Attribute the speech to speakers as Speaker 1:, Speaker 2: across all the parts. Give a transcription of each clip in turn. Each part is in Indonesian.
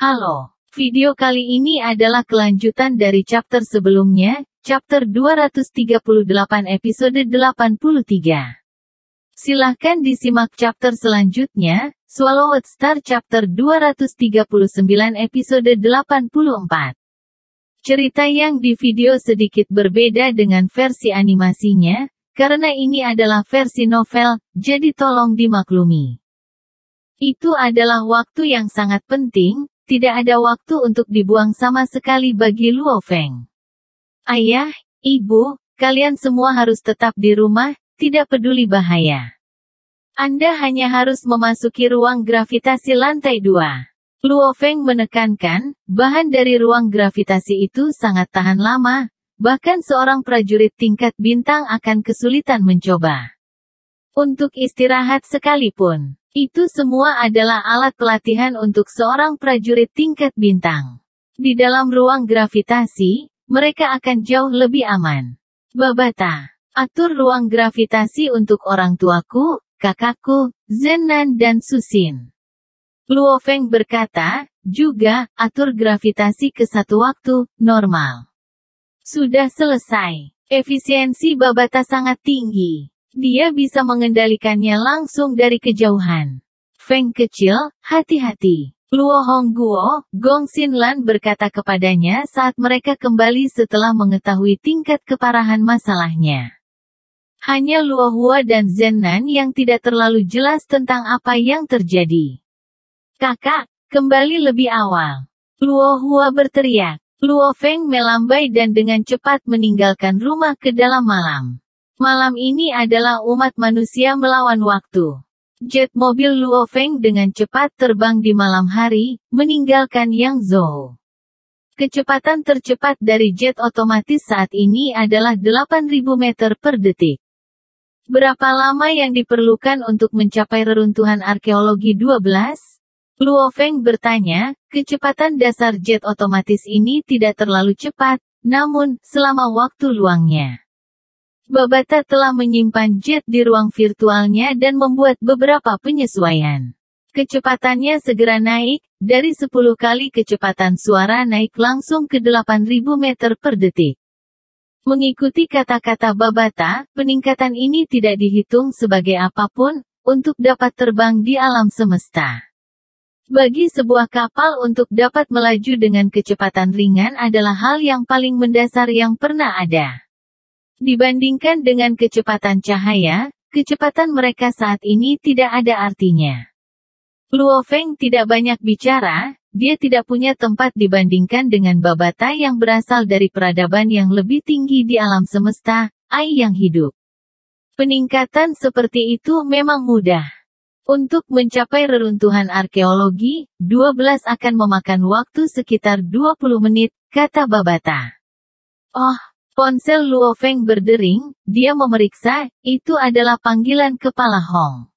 Speaker 1: Halo, video kali ini adalah kelanjutan dari chapter sebelumnya, chapter 238 episode 83. Silahkan disimak chapter selanjutnya, Swallowed Star chapter 239 episode 84. Cerita yang di video sedikit berbeda dengan versi animasinya, karena ini adalah versi novel, jadi tolong dimaklumi. Itu adalah waktu yang sangat penting, tidak ada waktu untuk dibuang sama sekali bagi Luo Feng. Ayah, ibu, kalian semua harus tetap di rumah, tidak peduli bahaya. Anda hanya harus memasuki ruang gravitasi lantai 2. Luo Feng menekankan, bahan dari ruang gravitasi itu sangat tahan lama, bahkan seorang prajurit tingkat bintang akan kesulitan mencoba. Untuk istirahat sekalipun. Itu semua adalah alat pelatihan untuk seorang prajurit tingkat bintang. Di dalam ruang gravitasi, mereka akan jauh lebih aman. Babata, atur ruang gravitasi untuk orang tuaku, kakakku, Zenan dan Susin. Luo Feng berkata, juga, atur gravitasi ke satu waktu, normal. Sudah selesai. Efisiensi Babata sangat tinggi. Dia bisa mengendalikannya langsung dari kejauhan. Feng kecil, hati-hati. Luo Hongguo, Gong Xinlan berkata kepadanya saat mereka kembali setelah mengetahui tingkat keparahan masalahnya. Hanya Luo Hua dan Zenan yang tidak terlalu jelas tentang apa yang terjadi. Kakak, kembali lebih awal. Luo Hua berteriak. Luo Feng melambai dan dengan cepat meninggalkan rumah ke dalam malam. Malam ini adalah umat manusia melawan waktu. Jet mobil Luo Feng dengan cepat terbang di malam hari, meninggalkan Yangzhou. Kecepatan tercepat dari jet otomatis saat ini adalah 8.000 meter per detik. Berapa lama yang diperlukan untuk mencapai reruntuhan arkeologi 12? Luo Feng bertanya, kecepatan dasar jet otomatis ini tidak terlalu cepat, namun, selama waktu luangnya. Babata telah menyimpan jet di ruang virtualnya dan membuat beberapa penyesuaian. Kecepatannya segera naik, dari 10 kali kecepatan suara naik langsung ke 8.000 meter per detik. Mengikuti kata-kata Babata, peningkatan ini tidak dihitung sebagai apapun, untuk dapat terbang di alam semesta. Bagi sebuah kapal untuk dapat melaju dengan kecepatan ringan adalah hal yang paling mendasar yang pernah ada. Dibandingkan dengan kecepatan cahaya, kecepatan mereka saat ini tidak ada artinya. Luo Feng tidak banyak bicara, dia tidak punya tempat dibandingkan dengan Babata yang berasal dari peradaban yang lebih tinggi di alam semesta, Ai yang hidup. Peningkatan seperti itu memang mudah. Untuk mencapai reruntuhan arkeologi, 12 akan memakan waktu sekitar 20 menit, kata Babata. Oh. Ponsel Luo Feng berdering, dia memeriksa, itu adalah panggilan kepala Hong.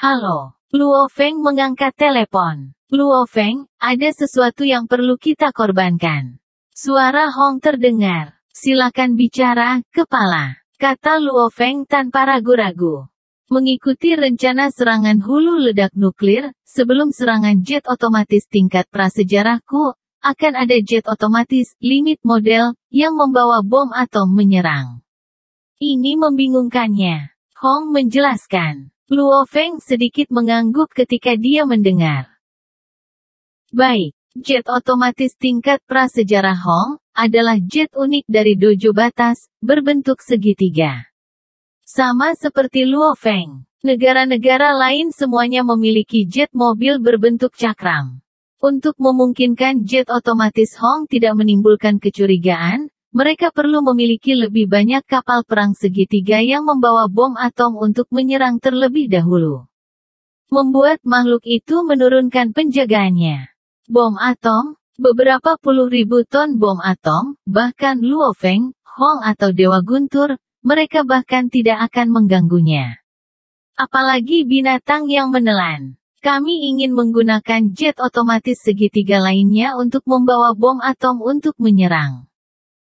Speaker 1: Halo. Luo Feng mengangkat telepon. Luo Feng, ada sesuatu yang perlu kita korbankan. Suara Hong terdengar. Silakan bicara, kepala. Kata Luo Feng tanpa ragu-ragu. Mengikuti rencana serangan hulu ledak nuklir, sebelum serangan jet otomatis tingkat prasejarahku, akan ada jet otomatis, limit model, yang membawa bom atom menyerang. Ini membingungkannya. Hong menjelaskan. Luo Feng sedikit mengangguk ketika dia mendengar. Baik, jet otomatis tingkat prasejarah Hong, adalah jet unik dari dojo batas, berbentuk segitiga. Sama seperti Luo Feng, negara-negara lain semuanya memiliki jet mobil berbentuk cakram. Untuk memungkinkan jet otomatis Hong tidak menimbulkan kecurigaan, mereka perlu memiliki lebih banyak kapal perang segitiga yang membawa bom atom untuk menyerang terlebih dahulu. Membuat makhluk itu menurunkan penjagaannya. Bom atom, beberapa puluh ribu ton bom atom, bahkan Luo Feng, Hong atau Dewa Guntur, mereka bahkan tidak akan mengganggunya. Apalagi binatang yang menelan. Kami ingin menggunakan jet otomatis segitiga lainnya untuk membawa bom atom untuk menyerang.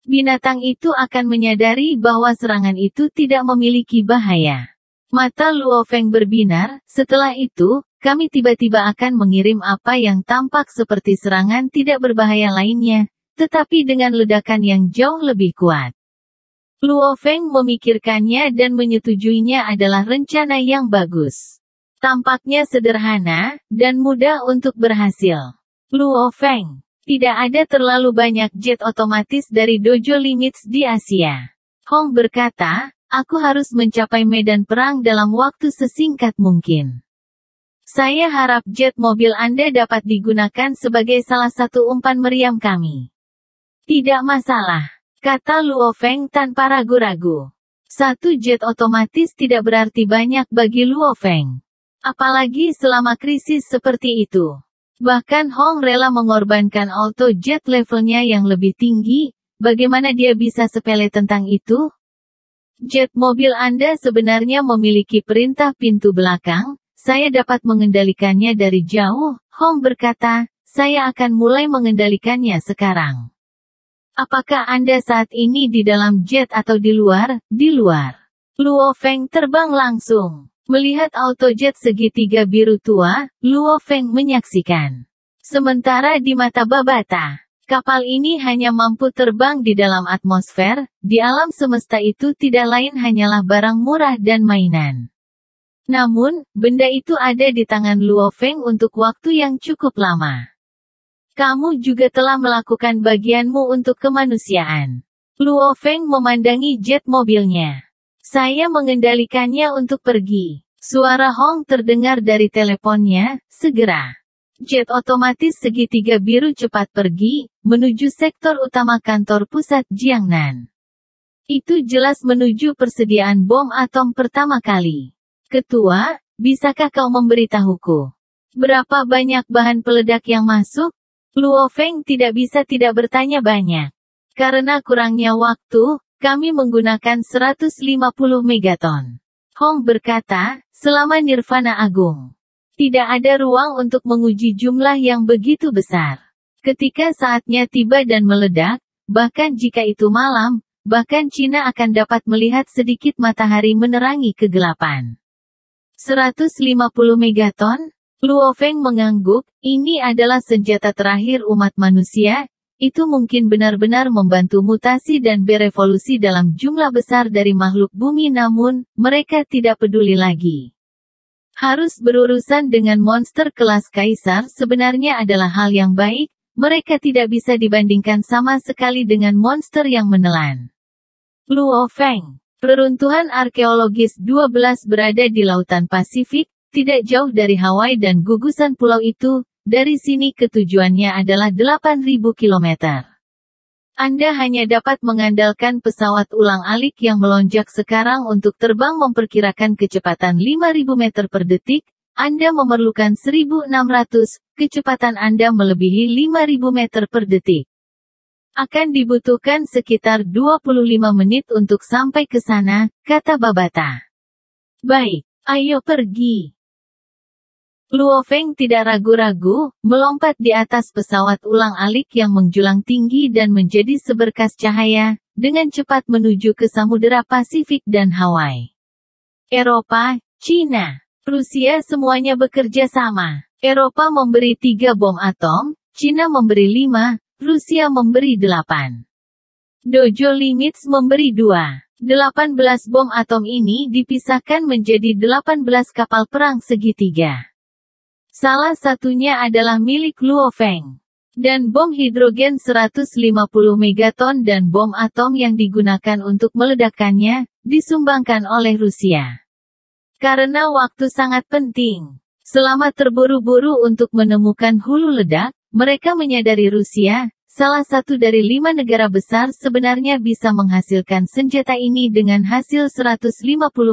Speaker 1: Binatang itu akan menyadari bahwa serangan itu tidak memiliki bahaya. Mata Luo Feng berbinar, setelah itu, kami tiba-tiba akan mengirim apa yang tampak seperti serangan tidak berbahaya lainnya, tetapi dengan ledakan yang jauh lebih kuat. Luo Feng memikirkannya dan menyetujuinya adalah rencana yang bagus. Tampaknya sederhana, dan mudah untuk berhasil. Luo Feng, tidak ada terlalu banyak jet otomatis dari Dojo Limits di Asia. Hong berkata, aku harus mencapai medan perang dalam waktu sesingkat mungkin. Saya harap jet mobil Anda dapat digunakan sebagai salah satu umpan meriam kami. Tidak masalah. Kata Luo Feng tanpa ragu-ragu. Satu jet otomatis tidak berarti banyak bagi Luo Feng. Apalagi selama krisis seperti itu. Bahkan Hong rela mengorbankan auto jet levelnya yang lebih tinggi, bagaimana dia bisa sepele tentang itu? Jet mobil Anda sebenarnya memiliki perintah pintu belakang, saya dapat mengendalikannya dari jauh, Hong berkata, saya akan mulai mengendalikannya sekarang. Apakah Anda saat ini di dalam jet atau di luar? Di luar. Luo Feng terbang langsung. Melihat autojet segitiga biru tua, Luo Feng menyaksikan. Sementara di mata Babata, kapal ini hanya mampu terbang di dalam atmosfer, di alam semesta itu tidak lain hanyalah barang murah dan mainan. Namun, benda itu ada di tangan Luo Feng untuk waktu yang cukup lama. Kamu juga telah melakukan bagianmu untuk kemanusiaan. Luo Feng memandangi jet mobilnya. Saya mengendalikannya untuk pergi. Suara Hong terdengar dari teleponnya, segera. Jet otomatis segitiga biru cepat pergi, menuju sektor utama kantor pusat Jiangnan. Itu jelas menuju persediaan bom atom pertama kali. Ketua, bisakah kau memberitahuku? Berapa banyak bahan peledak yang masuk? Luo Feng tidak bisa tidak bertanya banyak. Karena kurangnya waktu, kami menggunakan 150 megaton. Hong berkata, selama Nirvana Agung. Tidak ada ruang untuk menguji jumlah yang begitu besar. Ketika saatnya tiba dan meledak, bahkan jika itu malam, bahkan Cina akan dapat melihat sedikit matahari menerangi kegelapan. 150 megaton? Luo Feng mengangguk, ini adalah senjata terakhir umat manusia, itu mungkin benar-benar membantu mutasi dan berevolusi dalam jumlah besar dari makhluk bumi namun, mereka tidak peduli lagi. Harus berurusan dengan monster kelas kaisar sebenarnya adalah hal yang baik, mereka tidak bisa dibandingkan sama sekali dengan monster yang menelan. Luo Feng, reruntuhan arkeologis 12 berada di Lautan Pasifik, tidak jauh dari Hawaii dan gugusan pulau itu, dari sini ke tujuannya adalah 8.000 km. Anda hanya dapat mengandalkan pesawat ulang-alik yang melonjak sekarang untuk terbang memperkirakan kecepatan 5.000 meter per detik, Anda memerlukan 1.600, kecepatan Anda melebihi 5.000 meter per detik. Akan dibutuhkan sekitar 25 menit untuk sampai ke sana, kata Babata. Baik, ayo pergi. Luo Feng tidak ragu-ragu, melompat di atas pesawat ulang-alik yang menjulang tinggi dan menjadi seberkas cahaya, dengan cepat menuju ke Samudera Pasifik dan Hawaii. Eropa, Cina, Rusia semuanya bekerja sama. Eropa memberi 3 bom atom, Cina memberi 5, Rusia memberi 8. Dojo Limits memberi 2. 18 bom atom ini dipisahkan menjadi 18 kapal perang segitiga. Salah satunya adalah milik Luo Feng. Dan bom hidrogen 150 megaton dan bom atom yang digunakan untuk meledakkannya, disumbangkan oleh Rusia. Karena waktu sangat penting. Selama terburu-buru untuk menemukan hulu ledak, mereka menyadari Rusia, salah satu dari 5 negara besar sebenarnya bisa menghasilkan senjata ini dengan hasil 150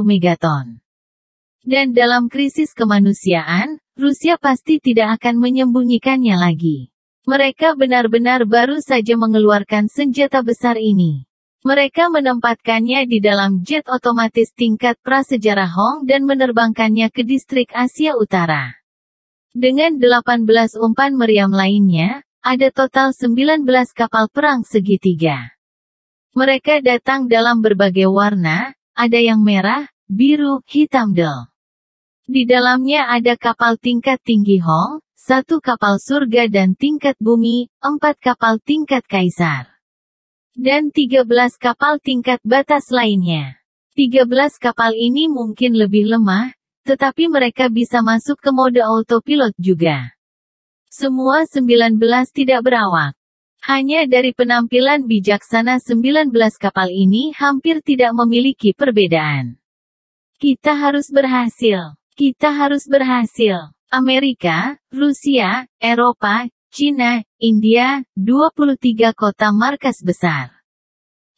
Speaker 1: megaton. Dan dalam krisis kemanusiaan, Rusia pasti tidak akan menyembunyikannya lagi. Mereka benar-benar baru saja mengeluarkan senjata besar ini. Mereka menempatkannya di dalam jet otomatis tingkat prasejarah Hong dan menerbangkannya ke distrik Asia Utara. Dengan 18 umpan meriam lainnya, ada total 19 kapal perang segitiga. Mereka datang dalam berbagai warna, ada yang merah, biru, hitam del. Di dalamnya ada kapal tingkat tinggi Hong, 1 kapal surga dan tingkat bumi, 4 kapal tingkat kaisar, dan 13 kapal tingkat batas lainnya. 13 kapal ini mungkin lebih lemah, tetapi mereka bisa masuk ke mode autopilot juga. Semua 19 tidak berawak. Hanya dari penampilan bijaksana 19 kapal ini hampir tidak memiliki perbedaan. Kita harus berhasil. Kita harus berhasil. Amerika, Rusia, Eropa, Cina, India, 23 kota markas besar.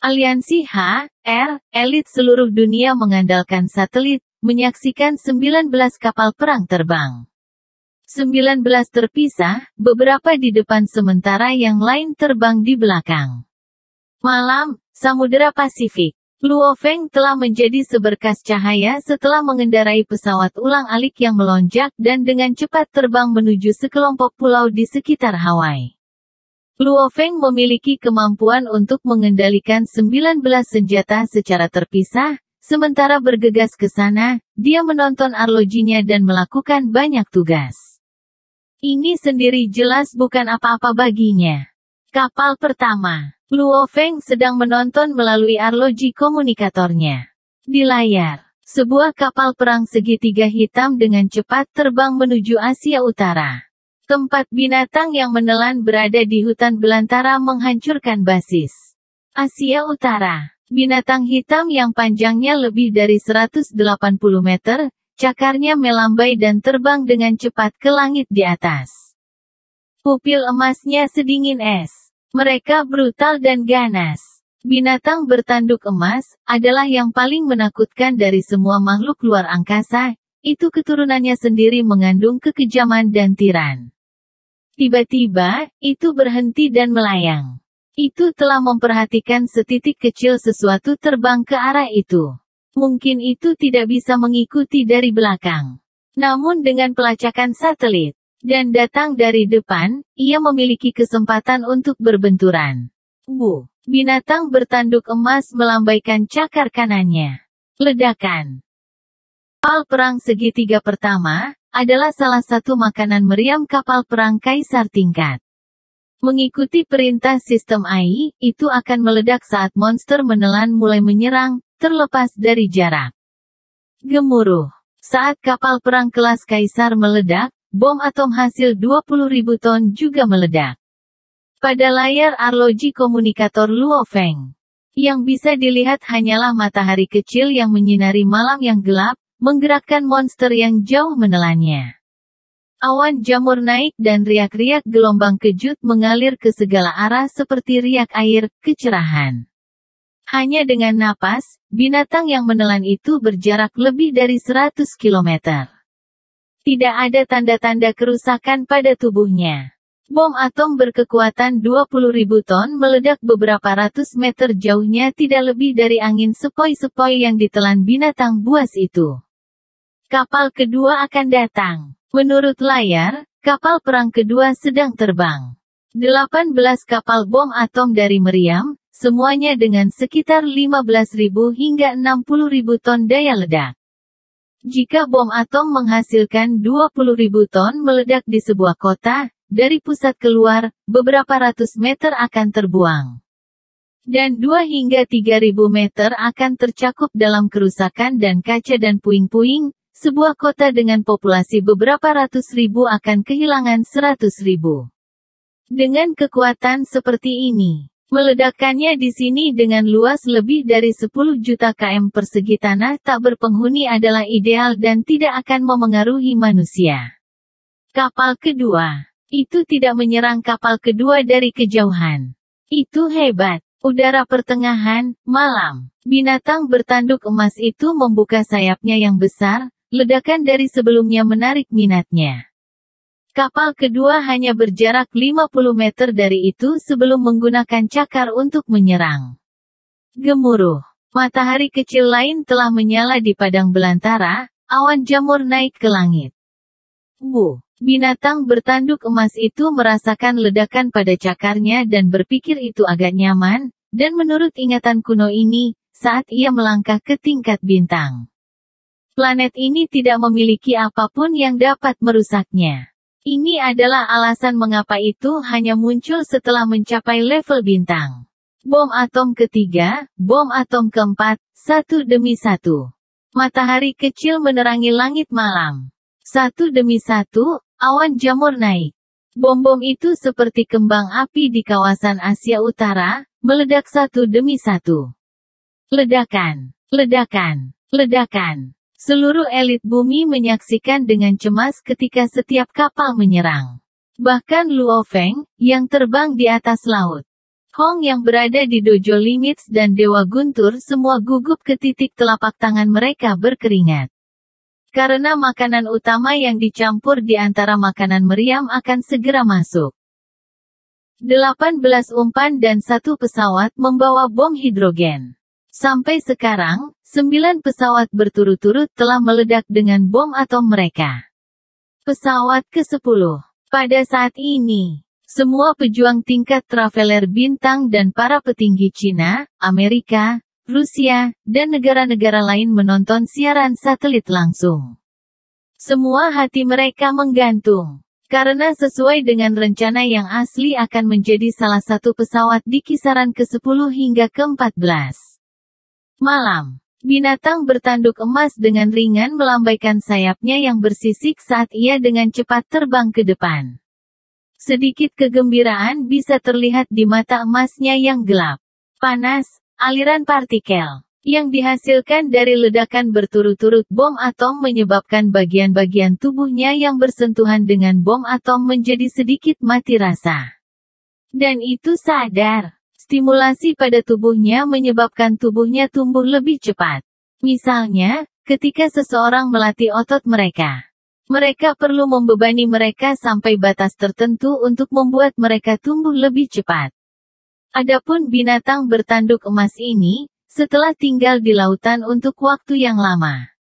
Speaker 1: Aliansi H.R. elit seluruh dunia mengandalkan satelit, menyaksikan 19 kapal perang terbang. 19 terpisah, beberapa di depan sementara yang lain terbang di belakang. Malam, Samudera Pasifik. Luo Feng telah menjadi seberkas cahaya setelah mengendarai pesawat ulang-alik yang melonjak dan dengan cepat terbang menuju sekelompok pulau di sekitar Hawaii. Luo Feng memiliki kemampuan untuk mengendalikan 19 senjata secara terpisah, sementara bergegas ke sana, dia menonton arlojinya dan melakukan banyak tugas. Ini sendiri jelas bukan apa-apa baginya. Kapal pertama. Luo Feng sedang menonton melalui arloji komunikatornya. Di layar, sebuah kapal perang segitiga hitam dengan cepat terbang menuju Asia Utara. Tempat binatang yang menelan berada di hutan belantara menghancurkan basis. Asia Utara. Binatang hitam yang panjangnya lebih dari 180 meter, cakarnya melambai dan terbang dengan cepat ke langit di atas. Pupil emasnya sedingin es. Mereka brutal dan ganas. Binatang bertanduk emas adalah yang paling menakutkan dari semua makhluk luar angkasa, itu keturunannya sendiri mengandung kekejaman dan tiran. Tiba-tiba, itu berhenti dan melayang. Itu telah memperhatikan setitik kecil sesuatu terbang ke arah itu. Mungkin itu tidak bisa mengikuti dari belakang. Namun dengan pelacakan satelit dan datang dari depan, ia memiliki kesempatan untuk berbenturan. Binatang bertanduk emas melambaikan cakar kanannya. Ledakan. Kapal perang segitiga pertama adalah salah satu makanan meriam kapal perang kaisar tingkat. Mengikuti perintah sistem AI, itu akan meledak saat monster menelan mulai menyerang, terlepas dari jarak. Gemuruh. Saat kapal perang kelas kaisar meledak, bom atom hasil 20.000 ton juga meledak. Pada layar arloji komunikator Luo Feng, yang bisa dilihat hanyalah matahari kecil yang menyinari malam yang gelap, menggerakkan monster yang jauh menelannya. Awan jamur naik dan riak-riak gelombang kejut mengalir ke segala arah seperti riak air, kecerahan. Hanya dengan napas, binatang yang menelan itu berjarak lebih dari 100 km. Tidak ada tanda-tanda kerusakan pada tubuhnya. Bom atom berkekuatan 20.000 ton meledak beberapa ratus meter jauhnya tidak lebih dari angin sepoi-sepoi yang ditelan binatang buas itu. Kapal kedua akan datang. Menurut layar, kapal perang kedua sedang terbang. 18 kapal bom atom dari meriam, semuanya dengan sekitar 15.000 hingga 60.000 ton daya ledak. Jika bom atom menghasilkan 20.000 ton meledak di sebuah kota, dari pusat keluar, beberapa ratus meter akan terbuang. Dan 2 hingga 3.000 meter akan tercakup dalam kerusakan dan kaca dan puing-puing. Sebuah kota dengan populasi beberapa ratus ribu akan kehilangan 100.000. Dengan kekuatan seperti ini, meledakkannya di sini dengan luas lebih dari 10 juta km persegi tanah tak berpenghuni adalah ideal dan tidak akan memengaruhi manusia. Kapal kedua. Itu tidak menyerang kapal kedua dari kejauhan. Itu hebat. Udara pertengahan, malam. Binatang bertanduk emas itu membuka sayapnya yang besar. Ledakan dari sebelumnya menarik minatnya. Kapal kedua hanya berjarak 50 meter dari itu sebelum menggunakan cakar untuk menyerang. Gemuruh. Matahari kecil lain telah menyala di padang belantara, awan jamur naik ke langit. Binatang bertanduk emas itu merasakan ledakan pada cakarnya dan berpikir itu agak nyaman, dan menurut ingatan kuno ini, saat ia melangkah ke tingkat bintang. Planet ini tidak memiliki apapun yang dapat merusaknya. Ini adalah alasan mengapa itu hanya muncul setelah mencapai level bintang. Bom atom ketiga, bom atom keempat, satu demi satu. Matahari kecil menerangi langit malam. Satu demi satu, awan jamur naik. Bom-bom itu seperti kembang api di kawasan Asia Utara, meledak satu demi satu. Ledakan, ledakan, ledakan. Seluruh elit bumi menyaksikan dengan cemas ketika setiap kapal menyerang. Bahkan Luo Feng, yang terbang di atas laut. Hong yang berada di Dojo Limits dan Dewa Guntur semua gugup ke titik telapak tangan mereka berkeringat. Karena makanan utama yang dicampur di antara makanan meriam akan segera masuk. 18 umpan dan satu pesawat membawa bom hidrogen. Sampai sekarang, 9 pesawat berturut-turut telah meledak dengan bom atom mereka. Pesawat ke-10. Pada saat ini, semua pejuang tingkat traveler bintang dan para petinggi Cina, Amerika, Rusia, dan negara-negara lain menonton siaran satelit langsung. Semua hati mereka menggantung. Karena sesuai dengan rencana yang asli akan menjadi salah satu pesawat di kisaran ke-10 hingga ke-14. Malam. Binatang bertanduk emas dengan ringan melambaikan sayapnya yang bersisik saat ia dengan cepat terbang ke depan. Sedikit kegembiraan bisa terlihat di mata emasnya yang gelap. Panas, aliran partikel, yang dihasilkan dari ledakan berturut-turut bom atom menyebabkan bagian-bagian tubuhnya yang bersentuhan dengan bom atom menjadi sedikit mati rasa. Dan itu sadar. Stimulasi pada tubuhnya menyebabkan tubuhnya tumbuh lebih cepat. Misalnya, ketika seseorang melatih otot mereka. Mereka perlu membebani mereka sampai batas tertentu untuk membuat mereka tumbuh lebih cepat. Adapun binatang bertanduk emas ini, setelah tinggal di lautan untuk waktu yang lama,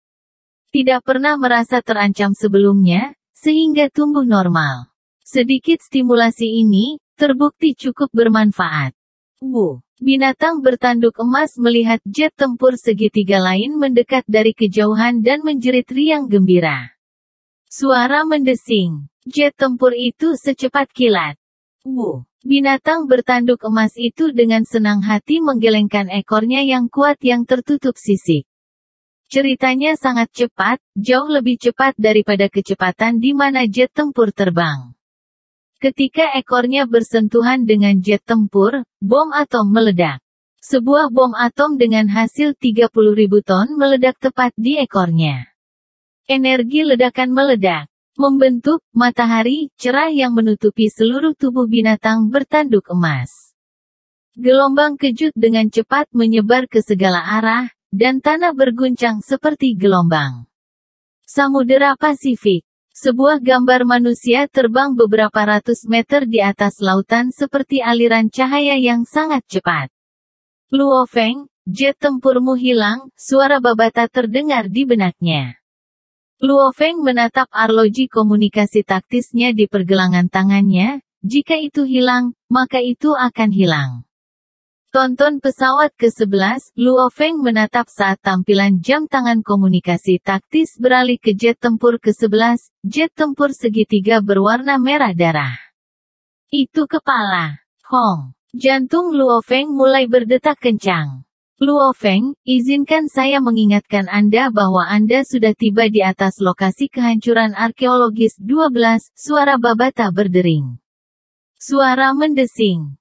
Speaker 1: tidak pernah merasa terancam sebelumnya, sehingga tumbuh normal. Sedikit stimulasi ini, terbukti cukup bermanfaat. Binatang bertanduk emas melihat jet tempur segitiga lain mendekat dari kejauhan dan menjerit riang gembira. Suara mendesing. Jet tempur itu secepat kilat. Binatang bertanduk emas itu dengan senang hati menggelengkan ekornya yang kuat yang tertutup sisik. Ceritanya sangat cepat, jauh lebih cepat daripada kecepatan di mana jet tempur terbang. Ketika ekornya bersentuhan dengan jet tempur, bom atom meledak. Sebuah bom atom dengan hasil 30.000 ton meledak tepat di ekornya. Energi ledakan meledak, membentuk matahari cerah yang menutupi seluruh tubuh binatang bertanduk emas. Gelombang kejut dengan cepat menyebar ke segala arah, dan tanah berguncang seperti gelombang. Samudera Pasifik. Sebuah gambar manusia terbang beberapa ratus meter di atas lautan seperti aliran cahaya yang sangat cepat. Luo Feng, jet tempurmu hilang, suara Babata terdengar di benaknya. Luo Feng menatap arloji komunikasi taktisnya di pergelangan tangannya, jika itu hilang, maka itu akan hilang. Tonton pesawat ke-11, Luo Feng menatap saat tampilan jam tangan komunikasi taktis beralih ke jet tempur ke-11, jet tempur segitiga berwarna merah darah. Itu kepala. Hong. Jantung Luo Feng mulai berdetak kencang. Luo Feng, izinkan saya mengingatkan Anda bahwa Anda sudah tiba di atas lokasi kehancuran arkeologis 12, suara Babata berdering. Suara mendesing.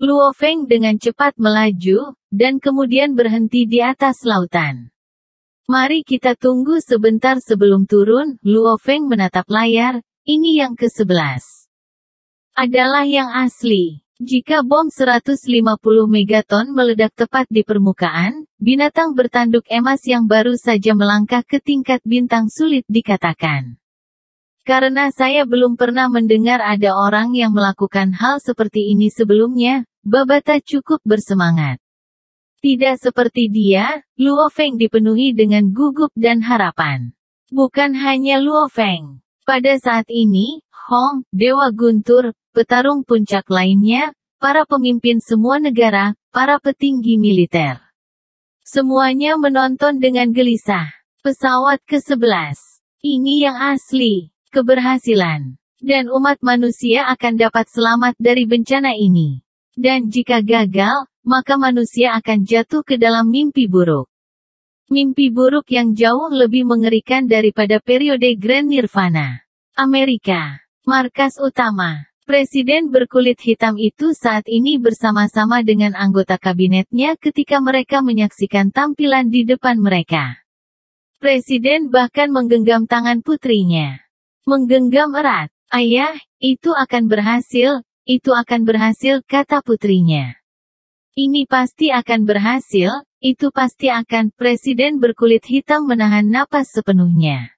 Speaker 1: Luo Feng dengan cepat melaju, dan kemudian berhenti di atas lautan. Mari kita tunggu sebentar sebelum turun, Luo Feng menatap layar, ini yang ke-11. Adalah yang asli. Jika bom 150 megaton meledak tepat di permukaan, binatang bertanduk emas yang baru saja melangkah ke tingkat bintang sulit dikatakan. Karena saya belum pernah mendengar ada orang yang melakukan hal seperti ini sebelumnya, Babata cukup bersemangat. Tidak seperti dia, Luo Feng dipenuhi dengan gugup dan harapan. Bukan hanya Luo Feng. Pada saat ini, Hong, Dewa Guntur, petarung puncak lainnya, para pemimpin semua negara, para petinggi militer. Semuanya menonton dengan gelisah. Pesawat ke-11. Ini yang asli. Keberhasilan. Dan umat manusia akan dapat selamat dari bencana ini. Dan jika gagal, maka manusia akan jatuh ke dalam mimpi buruk. Mimpi buruk yang jauh lebih mengerikan daripada periode Grand Nirvana. Amerika. Markas utama. Presiden berkulit hitam itu saat ini bersama-sama dengan anggota kabinetnya ketika mereka menyaksikan tampilan di depan mereka. Presiden bahkan menggenggam tangan putrinya. Menggenggam erat. Ayah, itu akan berhasil, kata putrinya. Ini pasti akan berhasil, itu pasti akan. Presiden berkulit hitam menahan napas sepenuhnya.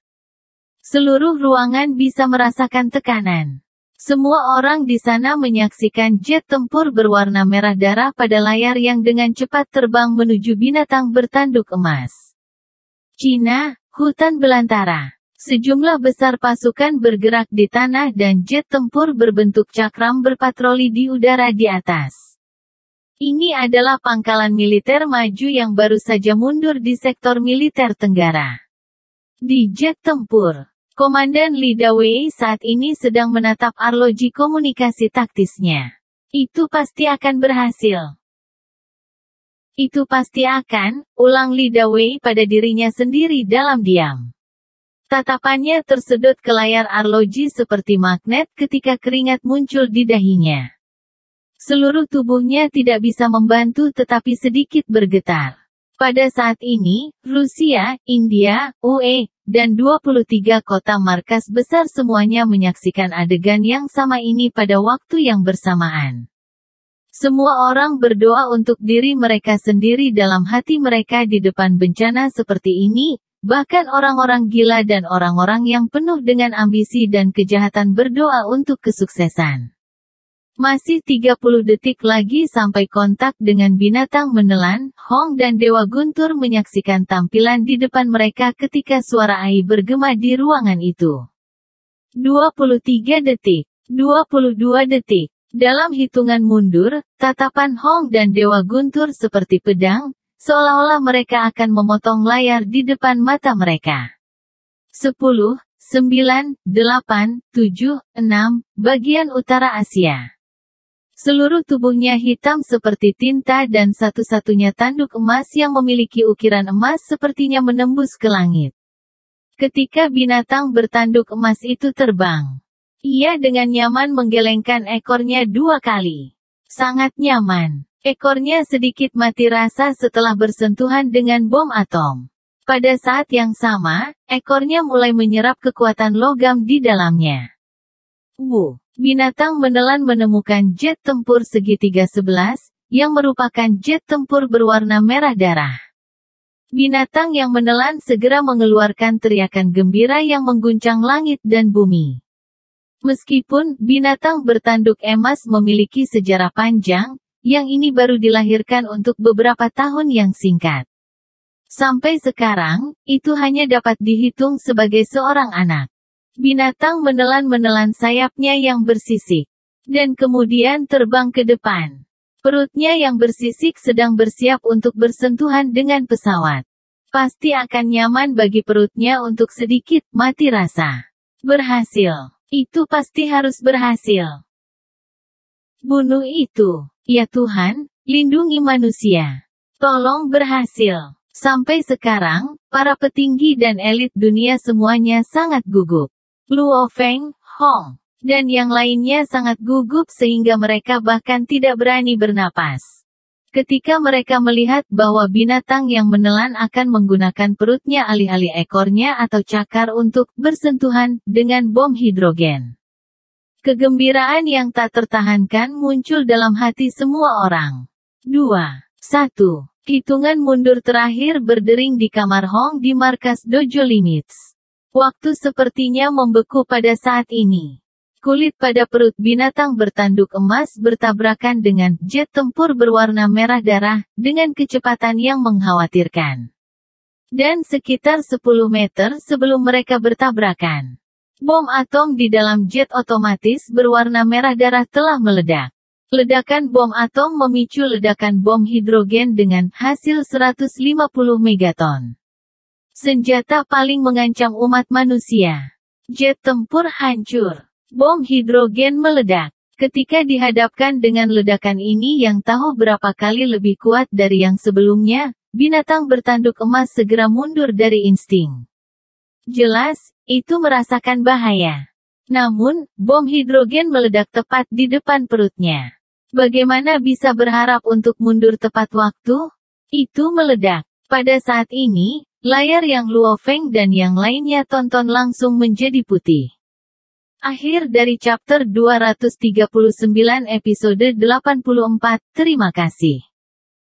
Speaker 1: Seluruh ruangan bisa merasakan tekanan. Semua orang di sana menyaksikan jet tempur berwarna merah darah pada layar yang dengan cepat terbang menuju binatang bertanduk emas. Cina, hutan belantara. Sejumlah besar pasukan bergerak di tanah dan jet tempur berbentuk cakram berpatroli di udara di atas. Ini adalah pangkalan militer maju yang baru saja mundur di sektor militer Tenggara. Di jet tempur, Komandan Li Dawei saat ini sedang menatap arloji komunikasi taktisnya. Itu pasti akan berhasil. Itu pasti akan, ulang Li Dawei pada dirinya sendiri dalam diam. Tatapannya tersedot ke layar arloji seperti magnet ketika keringat muncul di dahinya. Seluruh tubuhnya tidak bisa membantu tetapi sedikit bergetar. Pada saat ini, Rusia, India, UE, dan 23 kota markas besar semuanya menyaksikan adegan yang sama ini pada waktu yang bersamaan. Semua orang berdoa untuk diri mereka sendiri dalam hati mereka di depan bencana seperti ini. Bahkan orang-orang gila dan orang-orang yang penuh dengan ambisi dan kejahatan berdoa untuk kesuksesan. Masih 30 detik lagi sampai kontak dengan binatang menelan. Hong dan Dewa Guntur menyaksikan tampilan di depan mereka ketika suara Ai bergema di ruangan itu. 23 detik. 22 detik. Dalam hitungan mundur, tatapan Hong dan Dewa Guntur seperti pedang, seolah-olah mereka akan memotong layar di depan mata mereka. 10, 9, 8, 7, 6, bagian utara Asia. Seluruh tubuhnya hitam seperti tinta dan satu-satunya tanduk emas yang memiliki ukiran emas sepertinya menembus ke langit. Ketika binatang bertanduk emas itu terbang, ia dengan nyaman menggelengkan ekornya 2 kali. Sangat nyaman. Ekornya sedikit mati rasa setelah bersentuhan dengan bom atom. Pada saat yang sama, ekornya mulai menyerap kekuatan logam di dalamnya. Binatang menelan menemukan jet tempur segitiga 11, yang merupakan jet tempur berwarna merah darah. Binatang yang menelan segera mengeluarkan teriakan gembira yang mengguncang langit dan bumi. Meskipun binatang bertanduk emas memiliki sejarah panjang, yang ini baru dilahirkan untuk beberapa tahun yang singkat. Sampai sekarang, itu hanya dapat dihitung sebagai seorang anak. Binatang menelan sayapnya yang bersisik. Dan kemudian terbang ke depan. Perutnya yang bersisik sedang bersiap untuk bersentuhan dengan pesawat. Pasti akan nyaman bagi perutnya untuk sedikit mati rasa. Berhasil. Itu pasti harus berhasil. Bunuh itu. Ya Tuhan, lindungi manusia. Tolong berhasil. Sampai sekarang, para petinggi dan elit dunia semuanya sangat gugup. Luo Feng, Hong, dan yang lainnya sangat gugup sehingga mereka bahkan tidak berani bernapas. Ketika mereka melihat bahwa binatang yang menelan akan menggunakan perutnya alih-alih ekornya atau cakar untuk bersentuhan dengan bom hidrogen. Kegembiraan yang tak tertahankan muncul dalam hati semua orang. 2, 1. Hitungan mundur terakhir berdering di kamar Hong di markas Dojo Limits. Waktu sepertinya membeku pada saat ini. Kulit pada perut binatang bertanduk emas bertabrakan dengan jet tempur berwarna merah darah, dengan kecepatan yang mengkhawatirkan. Dan sekitar 10 meter sebelum mereka bertabrakan, bom atom di dalam jet otomatis berwarna merah darah telah meledak. Ledakan bom atom memicu ledakan bom hidrogen dengan hasil 150 megaton. Senjata paling mengancam umat manusia. Jet tempur hancur. Bom hidrogen meledak. Ketika dihadapkan dengan ledakan ini yang tahu berapa kali lebih kuat dari yang sebelumnya, binatang bertanduk emas segera mundur dari insting. Jelas, itu merasakan bahaya. Namun, bom hidrogen meledak tepat di depan perutnya. Bagaimana bisa berharap untuk mundur tepat waktu? Itu meledak. Pada saat ini, layar yang Luo Feng dan yang lainnya tonton langsung menjadi putih. Akhir dari chapter 239 episode 84. Terima kasih.